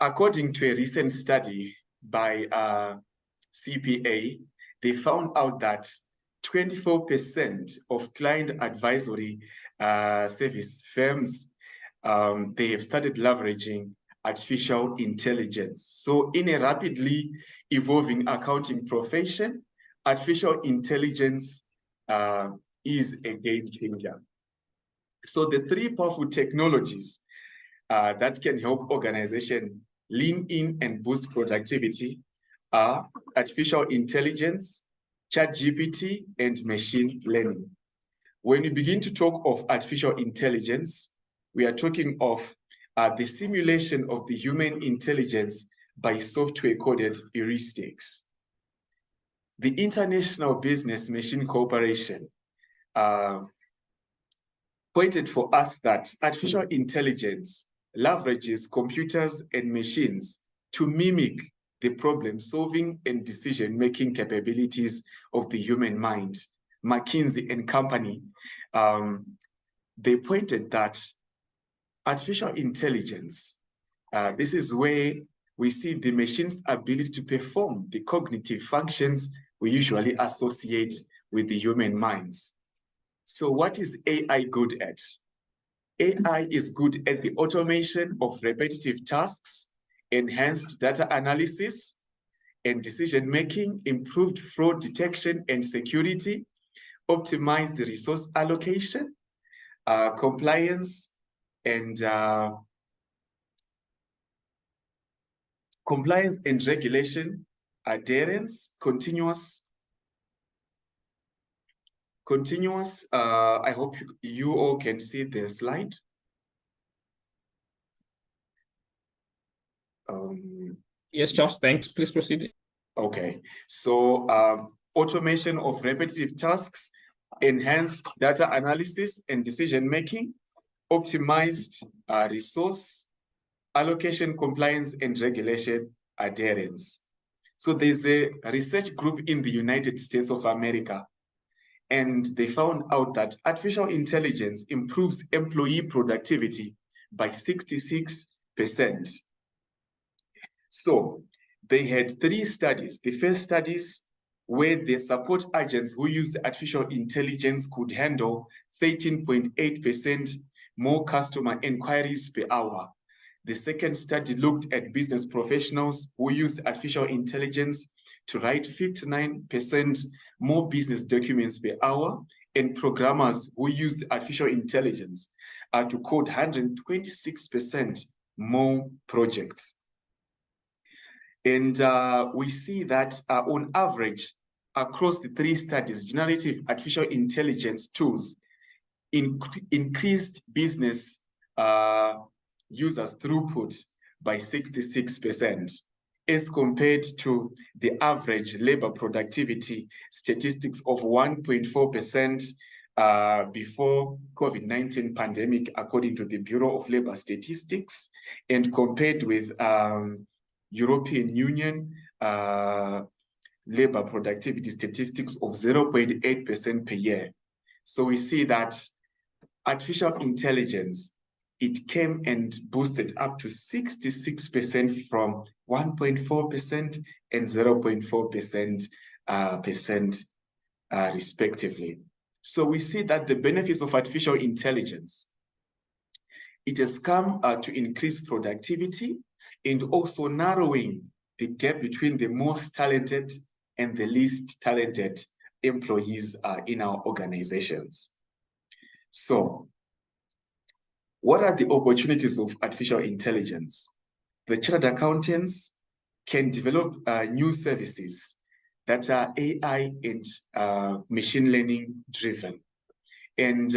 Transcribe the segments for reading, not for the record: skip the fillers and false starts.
According to a recent study by CPA, they found out that 24% of client advisory service firms, they have started leveraging artificial intelligence. So in a rapidly evolving accounting profession, artificial intelligence is a game changer. So the three powerful technologies that can help organizations lean in and boost productivity are artificial intelligence, ChatGPT, and machine learning. When we begin to talk of artificial intelligence, we are talking of the simulation of the human intelligence by software-coded heuristics. The International Business Machine Corporation pointed for us that artificial intelligence leverages computers and machines to mimic the problem-solving and decision-making capabilities of the human mind. McKinsey and Company, they pointed that artificial intelligence, this is where we see the machine's ability to perform the cognitive functions we usually associate with the human minds. So what is AI good at? AI is good at the automation of repetitive tasks, enhanced data analysis and decision-making, improved fraud detection and security, optimized resource allocation, compliance and regulation, adherence, continuous. I hope you all can see the slide. Yes, Josh, thanks. Please proceed. Okay, so automation of repetitive tasks, enhanced data analysis and decision-making, optimized resource allocation, compliance and regulation, adherence. So there's a research group in the United States of America, and they found out that artificial intelligence improves employee productivity by 66%. So they had 3 studies. The first studies where the support agents who used artificial intelligence could handle 13.8% more customer inquiries per hour. The second study looked at business professionals who used artificial intelligence to write 59% more business documents per hour, and programmers who used artificial intelligence to code 126% more projects. And we see that on average, across the 3 studies, generative artificial intelligence tools increased business users' throughput by 66%, as compared to the average labor productivity statistics of 1.4% before COVID-19 pandemic, according to the Bureau of Labor Statistics, and compared with European Union labor productivity statistics of 0.8% per year. So we see that artificial intelligence, it came and boosted up to 66% from 1.4% and 0.4% respectively. So we see that the benefits of artificial intelligence, it has come to increase productivity and also narrowing the gap between the most talented and the least talented employees in our organizations. So, what are the opportunities of artificial intelligence? The chartered accountants can develop new services that are AI and machine learning driven. And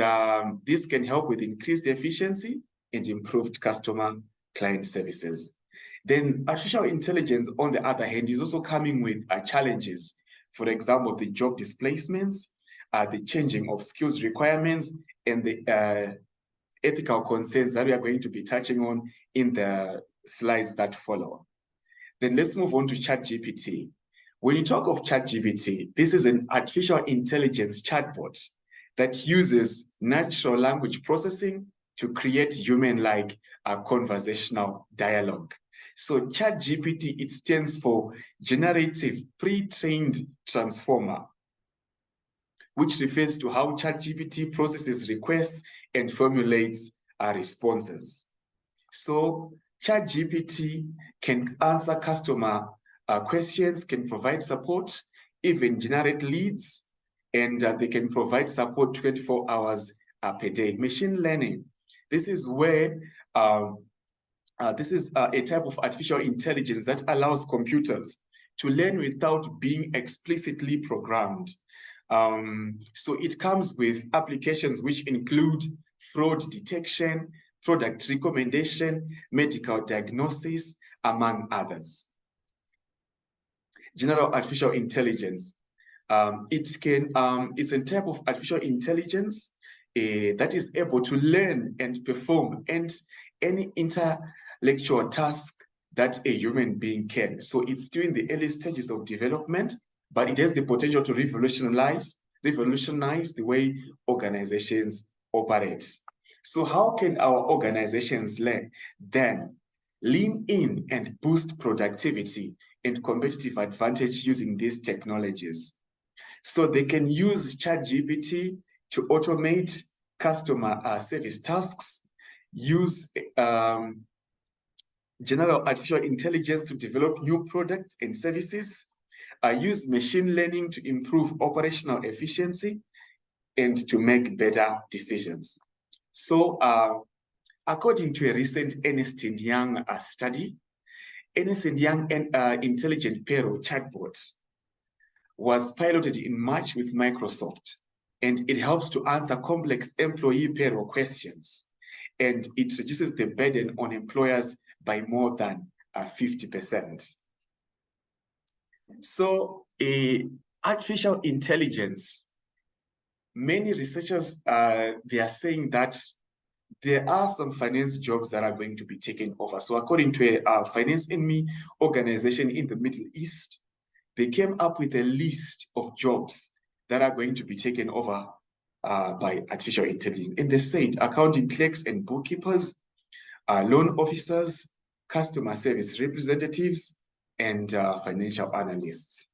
this can help with increased efficiency and improved customer client services. Then artificial intelligence, on the other hand, is also coming with challenges. For example, the job displacements, the changing of skills requirements, and the ethical concerns that we are going to be touching on in the slides that follow. Then let's move on to ChatGPT. When you talk of ChatGPT, this is an artificial intelligence chatbot that uses natural language processing to create human-like conversational dialogue. So ChatGPT, it stands for Generative Pre-trained Transformer, which refers to how ChatGPT processes requests and formulates responses. So ChatGPT can answer customer questions, can provide support, even generate leads, and they can provide support 24 hours per day. Machine learning, this is where this is a type of artificial intelligence that allows computers to learn without being explicitly programmed. So it comes with applications which include fraud detection, product recommendation, medical diagnosis, among others. General artificial intelligence. It's a type of artificial intelligence that is able to learn and perform any intellectual task that a human being can. So it's still in the early stages of development, but it has the potential to revolutionize the way organizations operate. So how can our organizations learn? Then lean in and boost productivity and competitive advantage using these technologies. So they can use ChatGPT to automate customer service tasks, use general artificial intelligence to develop new products and services, use machine learning to improve operational efficiency and to make better decisions. So according to a recent Ernst & Young study, Ernst & Young Intelligent Payroll chatbot was piloted in March with Microsoft, and it helps to answer complex employee payroll questions, and it reduces the burden on employers by more than 50%. So artificial intelligence, many researchers, they are saying that there are some finance jobs that are going to be taken over. So according to a Finance and Me organization in the Middle East, they came up with a list of jobs that are going to be taken over by artificial intelligence. And they said accounting clerks and bookkeepers, loan officers, customer service representatives, and financial analysts.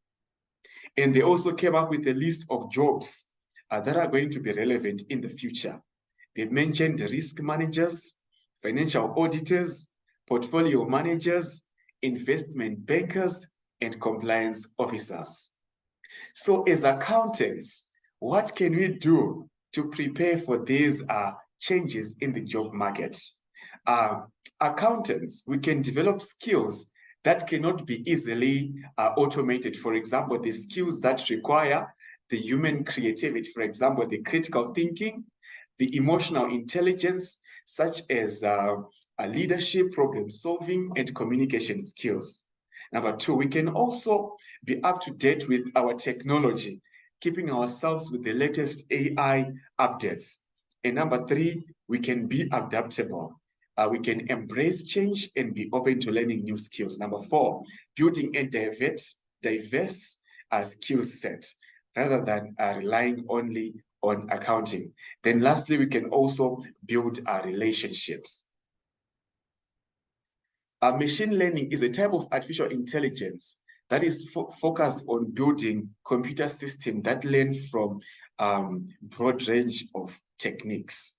And they also came up with a list of jobs that are going to be relevant in the future. They mentioned risk managers, financial auditors, portfolio managers, investment bankers, and compliance officers. So as accountants, what can we do to prepare for these changes in the job market? Accountants, we can develop skills that cannot be easily automated. For example, the skills that require the human creativity, for example, the critical thinking, the emotional intelligence, such as leadership, problem solving, and communication skills. Number two, we can also be up to date with our technology, keeping ourselves with the latest AI updates. And number three, we can be adaptable. We can embrace change and be open to learning new skills. Number four, building a diverse skill set rather than relying only on accounting. Then lastly, we can also build our relationships. Machine learning is a type of artificial intelligence that is focused on building computer systems that learn from broad range of techniques.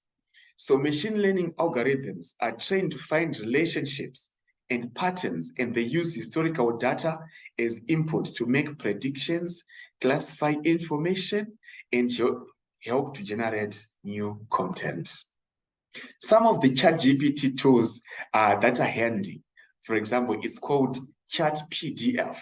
So machine learning algorithms are trained to find relationships and patterns, and they use historical data as input to make predictions, classify information, and help to generate new content. Some of the ChatGPT tools that are handy, for example, it's called ChatPDF,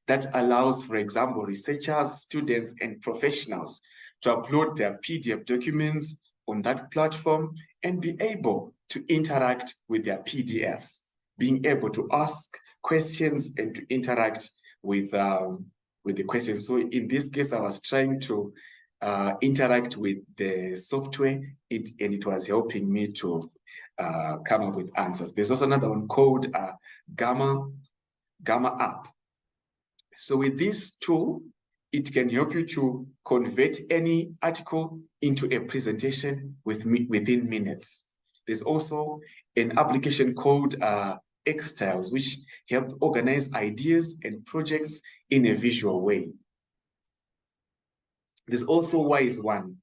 that allows, for example, researchers, students, and professionals to upload their PDF documents on that platform and be able to interact with their PDFs, being able to ask questions and to interact with the questions. So in this case, I was trying to interact with the software, and it was helping me to come up with answers. There's also another one called Gamma App. So with this tool, it can help you to convert any article into a presentation within minutes. There's also an application called X-Tiles, which help organize ideas and projects in a visual way. There's also WISE One.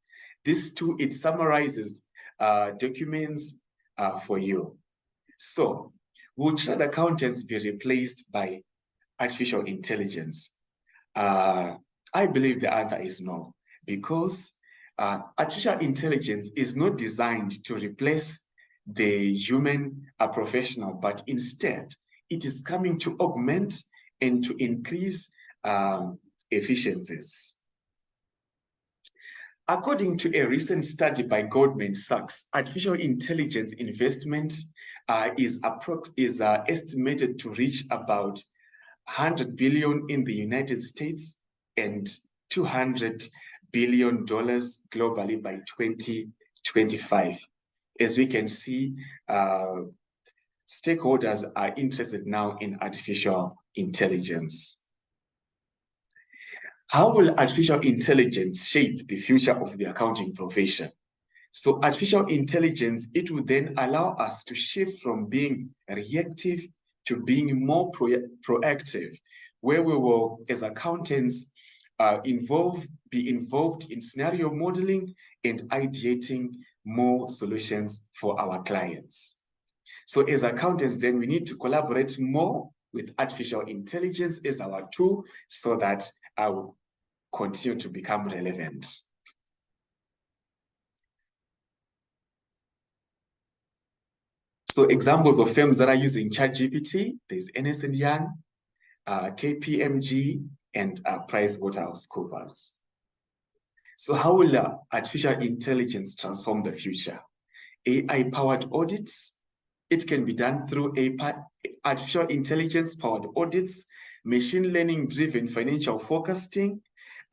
This tool, it summarizes documents for you. So, will chartered accountants be replaced by artificial intelligence? I believe the answer is no, because artificial intelligence is not designed to replace the human professional, but instead it is coming to augment and to increase efficiencies. According to a recent study by Goldman Sachs, artificial intelligence investment is estimated to reach about 100 billion in the United States and $200 billion globally by 2025. As we can see, stakeholders are interested now in artificial intelligence. How will artificial intelligence shape the future of the accounting profession? So artificial intelligence, it will then allow us to shift from being reactive to being more proactive, where we will, as accountants, be involved in scenario modeling and ideating more solutions for our clients. So as accountants, then we need to collaborate more with artificial intelligence as our tool so that our continue to become relevant. So examples of firms that are using ChatGPT, there's Ernst & Young, KPMG, and PricewaterhouseCoopers. So how will artificial intelligence transform the future? AI-powered audits, it can be done through artificial intelligence-powered audits, machine learning-driven financial forecasting,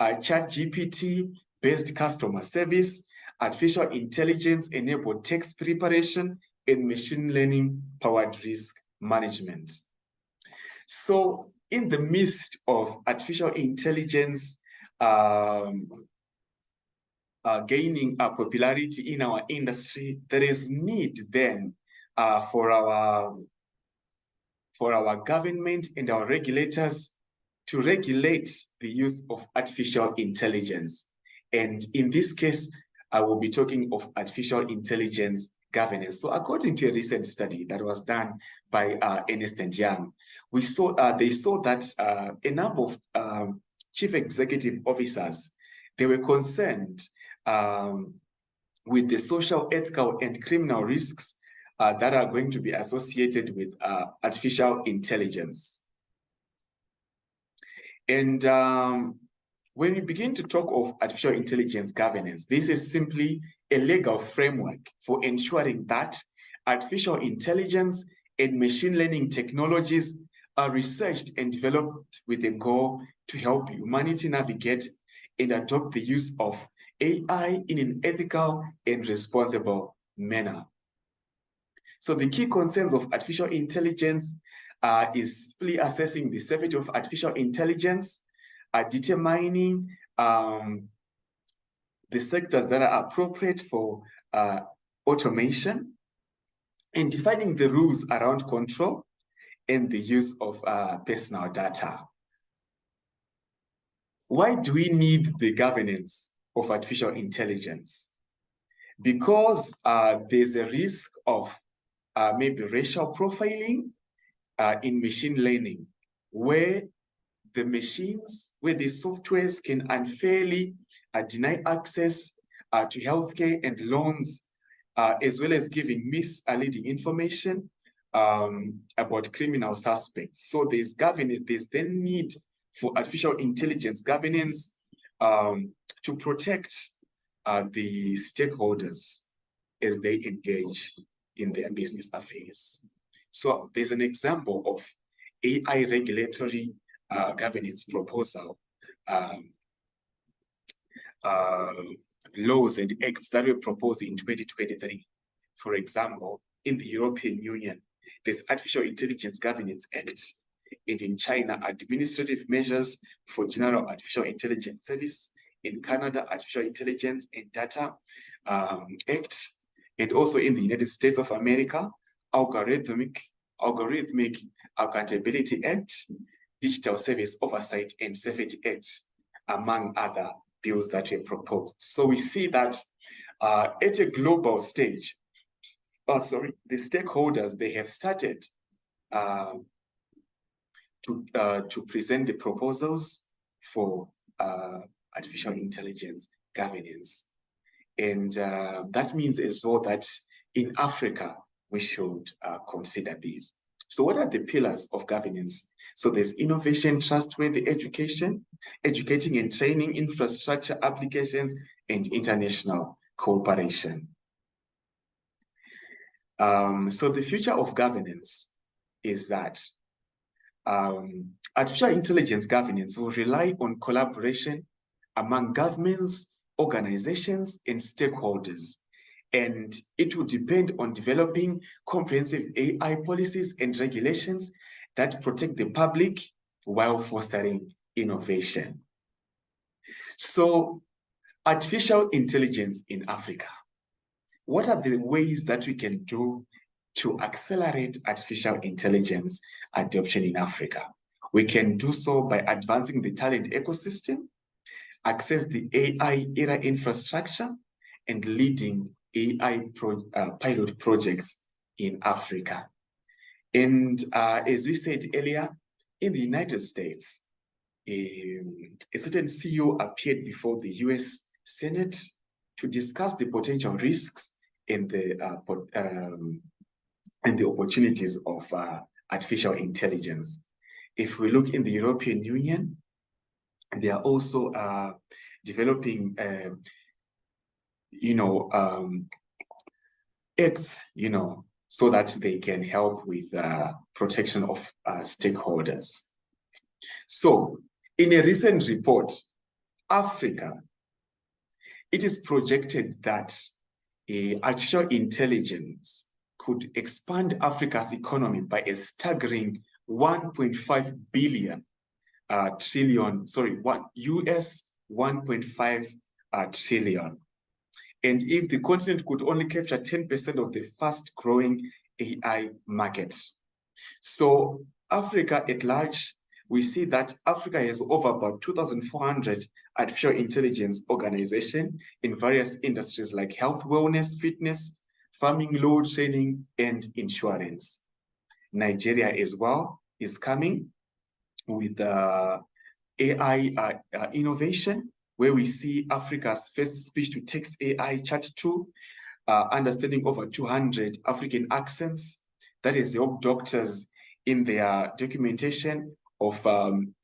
ChatGPT-based customer service, artificial intelligence-enabled text preparation, and machine learning-powered risk management. So in the midst of artificial intelligence gaining popularity in our industry, there is need then for our government and our regulators to regulate the use of artificial intelligence. And in this case, I will be talking of artificial intelligence governance. So according to a recent study that was done by Ernst & Young, they saw that a number of chief executive officers, they were concerned with the social, ethical, and criminal risks that are going to be associated with artificial intelligence. And when we begin to talk of artificial intelligence governance, this is simply a legal framework for ensuring that artificial intelligence and machine learning technologies are researched and developed with a goal to help humanity navigate and adopt the use of AI in an ethical and responsible manner. So the key concerns of artificial intelligence is simply assessing the safety of artificial intelligence, determining the sectors that are appropriate for automation, and defining the rules around control and the use of personal data. Why do we need the governance of artificial intelligence? Because there's a risk of maybe racial profiling in machine learning, where the machines, where the softwares can unfairly deny access to healthcare and loans, as well as giving misleading information about criminal suspects. So there's then need for artificial intelligence governance to protect the stakeholders as they engage in their business affairs. So there's an example of AI regulatory governance proposal, laws and acts that were proposed in 2023. For example, in the European Union, there's Artificial Intelligence Governance Act, and in China, administrative measures for general artificial intelligence service. In Canada, Artificial Intelligence and Data Act, and also in the United States of America, algorithmic Algorithmic Accountability Act, Digital Service Oversight and Safety Act, among other bills that were proposed. So we see that at a global stage, the stakeholders, they have started to present the proposals for artificial intelligence governance. And that means as well that in Africa, we should consider these. So what are the pillars of governance? So there's innovation, trustworthy education, educating and training, infrastructure, applications, and international cooperation. So the future of governance is that artificial intelligence governance will rely on collaboration among governments, organizations, and stakeholders. And it will depend on developing comprehensive AI policies and regulations that protect the public while fostering innovation. So, artificial intelligence in Africa. What are the ways that we can do to accelerate artificial intelligence adoption in Africa? We can do so by advancing the talent ecosystem, access the AI era infrastructure, and leading AI pilot projects in Africa. And as we said earlier, in the United States, a certain CEO appeared before the US Senate to discuss the potential risks and the opportunities of artificial intelligence. If we look in the European Union, they are also developing, acts, so that they can help with protection of stakeholders. So, in a recent report, Africa, it is projected that artificial intelligence could expand Africa's economy by a staggering $1.5 billion trillion, US 1.5 trillion. And if the continent could only capture 10% of the fast-growing AI markets. So Africa at large, we see that Africa has over about 2,400 artificial intelligence organizations in various industries like health, wellness, fitness, farming, law, training, and insurance. Nigeria as well is coming with AI innovation, where we see Africa's first speech-to-text AI chat tool, understanding over 200 African accents. That has helped doctors in their documentation of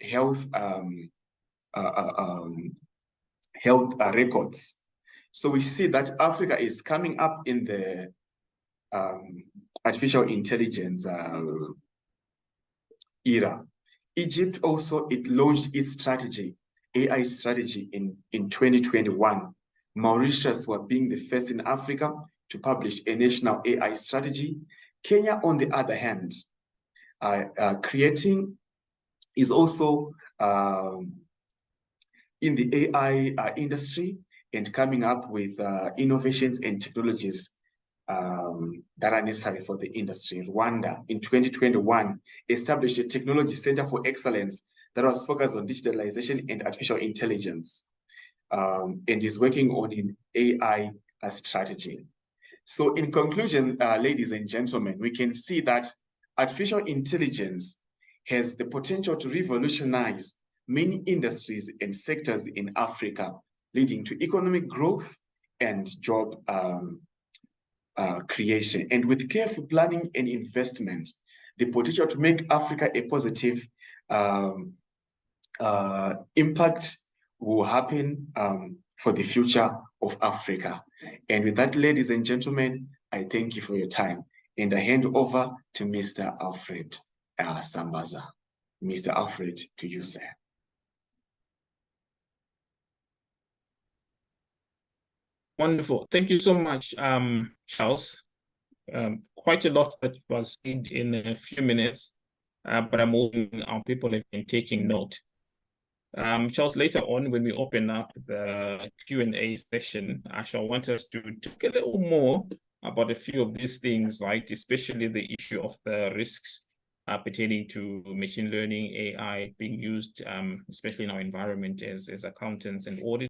health records. So we see that Africa is coming up in the artificial intelligence era. Egypt also, it launched its strategy, AI strategy in 2021. Mauritius were being the first in Africa to publish a national AI strategy. Kenya, on the other hand, creating is also in the AI industry and coming up with innovations and technologies that are necessary for the industry. Rwanda, in 2021, established a technology center for excellence that was focused on digitalization and artificial intelligence, and is working on an AI strategy. So in conclusion, ladies and gentlemen, we can see that artificial intelligence has the potential to revolutionize many industries and sectors in Africa, leading to economic growth and job creation. And with careful planning and investment, the potential to make Africa a positive impact will happen for the future of Africa. And with that, ladies and gentlemen, I thank you for your time. And I hand over to Mr. Alfred Sambaza. Mr. Alfred, to you, sir. Wonderful. Thank you so much, Charles. Quite a lot that was said in a few minutes, but I'm hoping our people have been taking note. Charles, later on, when we open up the Q&A session, I shall want us to talk a little more about a few of these things, right? Especially the issue of the risks pertaining to machine learning, AI being used, especially in our environment as accountants and auditors.